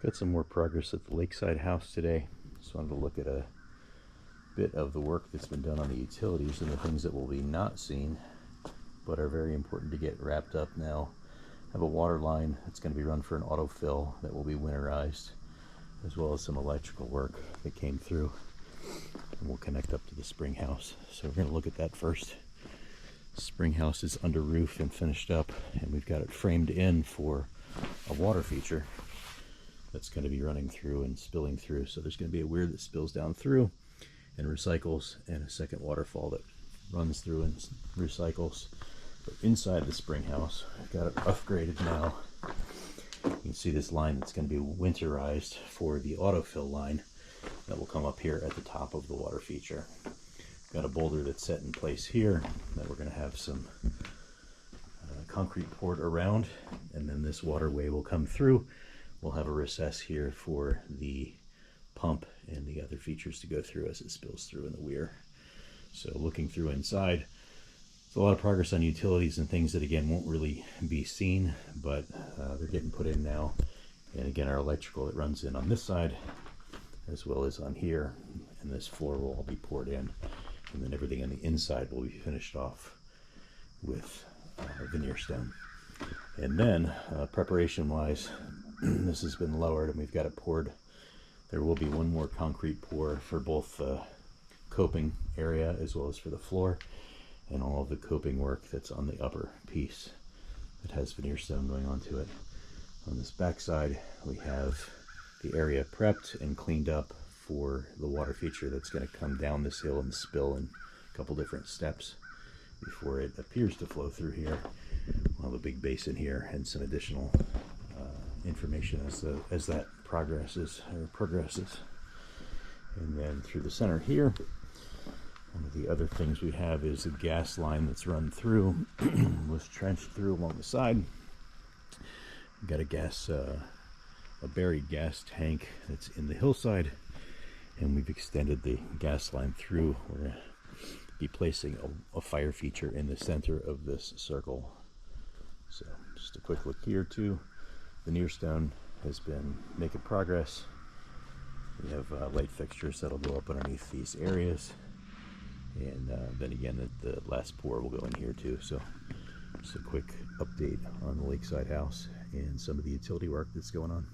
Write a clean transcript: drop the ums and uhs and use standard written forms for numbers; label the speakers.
Speaker 1: Got some more progress at the Lakeside House today. Just wanted to look at a bit of the work that's been done on the utilities and the things that will be not seen, but are very important to get wrapped up now. I have a water line that's going to be run for an autofill that will be winterized, as well as some electrical work that came through and will connect up to the spring house. So we're going to look at that first. Spring house is under roof and finished up, and we've got it framed in for a water feature that's going to be running through and spilling through. So there's going to be a weir that spills down through and recycles, and a second waterfall that runs through and recycles. But inside the spring house, I've got it rough graded now. You can see this line that's going to be winterized for the autofill line that will come up here at the top of the water feature. Got a boulder that's set in place here that we're going to have some concrete poured around, and then this waterway will come through. We'll have a recess here for the pump and the other features to go through as it spills through in the weir. So looking through inside, there's a lot of progress on utilities and things that again won't really be seen, but they're getting put in now. And again, our electrical that runs in on this side as well as on here, and this floor will all be poured in, and then everything on the inside will be finished off with veneer stone. And then preparation wise, this has been lowered and we've got it poured. There will be one more concrete pour for both the coping area as well as for the floor, and all of the coping work that's on the upper piece that has veneer stone going onto it. On this back side, we have the area prepped and cleaned up for the water feature that's going to come down this hill and spill in a couple different steps before it appears to flow through here. We'll have a big basin here and some additional information as that progresses. And then through the center here, one of the other things we have is a gas line that's run through, was trenched through along the side. We've got a buried gas tank that's in the hillside, and we've extended the gas line through. We're going to be placing a fire feature in the center of this circle. So just a quick look here too. Veneer stone has been making progress. We have light fixtures that'll go up underneath these areas, and then again the last pour will go in here too. So just a quick update on the Lakeside House and some of the utility work that's going on.